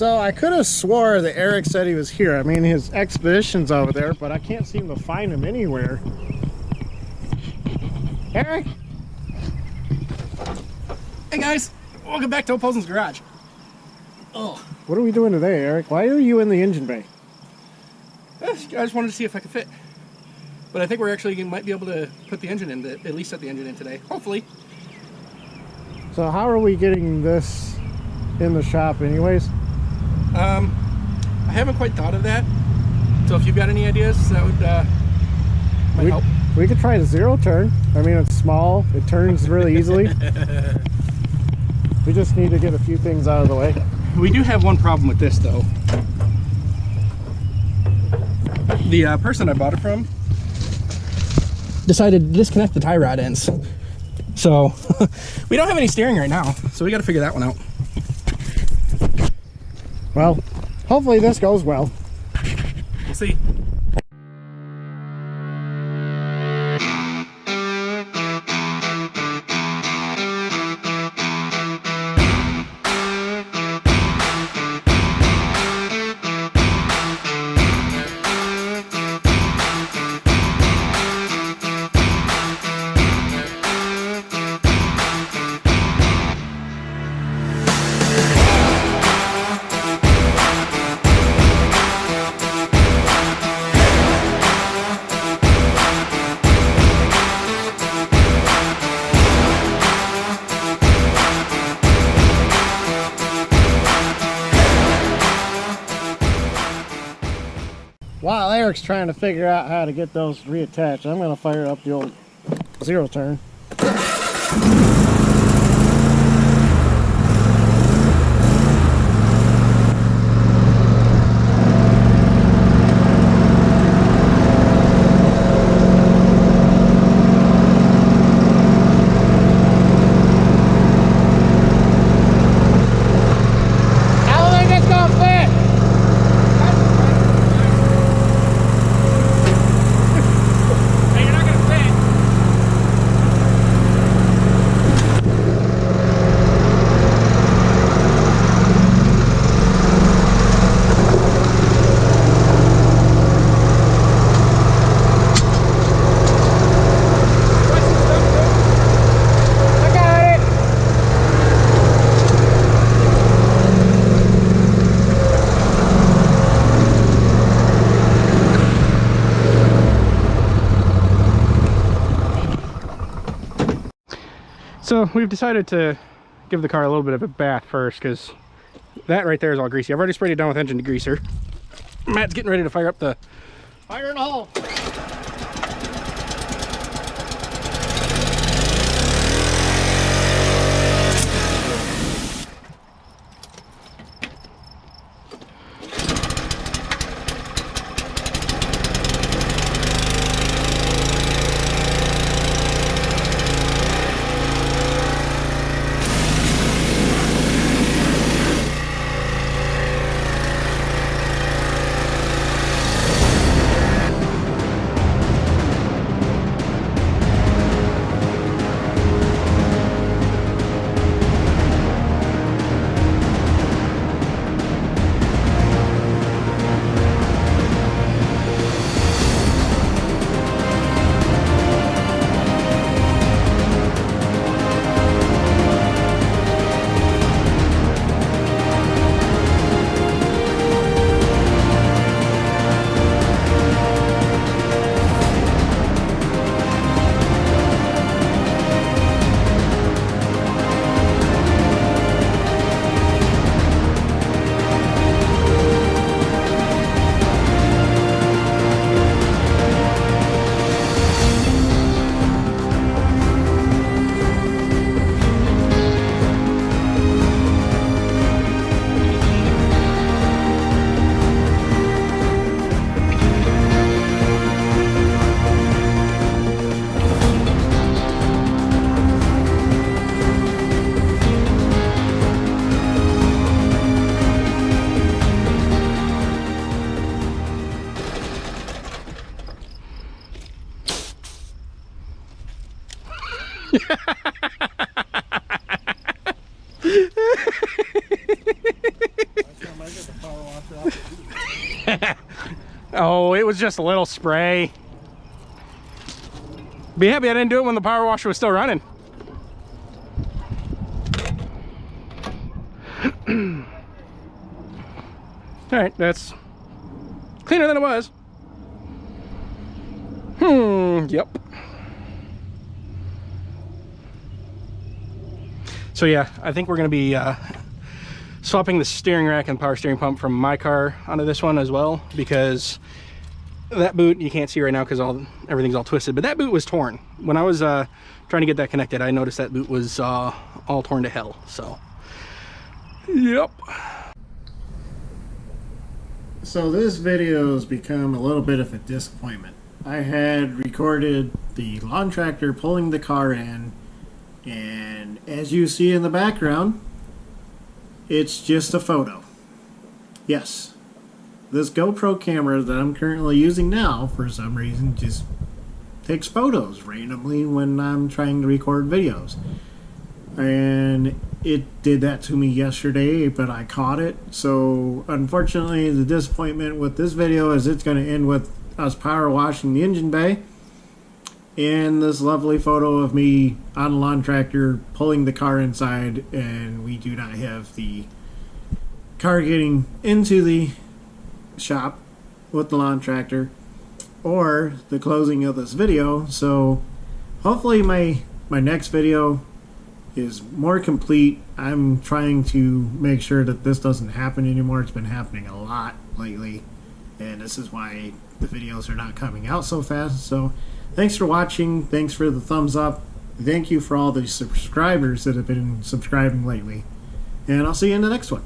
So I could have swore that Eric said he was here. I mean, his expedition's over there, but I can't seem to find him anywhere. Eric? Hey guys, welcome back to Opposing's Garage. Oh, What are we doing today, Eric? Why are you in the engine bay? I just wanted to see if I could fit. But I think we're actually might be able to put the engine in, at least set the engine in today, hopefully. So how are we getting this in the shop anyways? I haven't quite thought of that. So if you've got any ideas, that would might help. We could try the zero turn. I mean, it's small. It turns really easily. We just need to get a few things out of the way. We do have one problem with this, though. The person I bought it from decided to disconnect the tie rod ends. So we don't have any steering right now, so we got to figure that one out. Well, hopefully this goes well. We'll see. While Eric's trying to figure out how to get those reattached, I'm going to fire up the old zero turn. So we've decided to give the car a little bit of a bath first, because that right there is all greasy. I've already sprayed it down with engine degreaser. Matt's getting ready to fire up the Fire in the hole! Oh, it was just a little spray. Be happy I didn't do it when the power washer was still running. Alright, that's cleaner than it was. Yep. So yeah, I think we're gonna be swapping the steering rack and power steering pump from my car onto this one as well, because that boot you can't see right now because everything's all twisted, but that boot was torn. When I was trying to get that connected, I noticed that boot was all torn to hell. So yep. So this video has become a little bit of a disappointment. I had recorded the lawn tractor pulling the car in, and as you see in the background, it's just a photo. Yes, this GoPro camera that I'm currently using now, for some reason, just takes photos randomly when I'm trying to record videos. And it did that to me yesterday, but I caught it. So unfortunately, the disappointment with this video is it's going to end with us power washing the engine bay and this lovely photo of me on a lawn tractor pulling the car inside, and we do not have the car getting into the shop with the lawn tractor or the closing of this video. So hopefully my next video is more complete. I'm trying to make sure that this doesn't happen anymore. It's been happening a lot lately, and this is why the videos are not coming out so fast. So thanks for watching. Thanks for the thumbs up. Thank you for all the subscribers that have been subscribing lately, and I'll see you in the next one.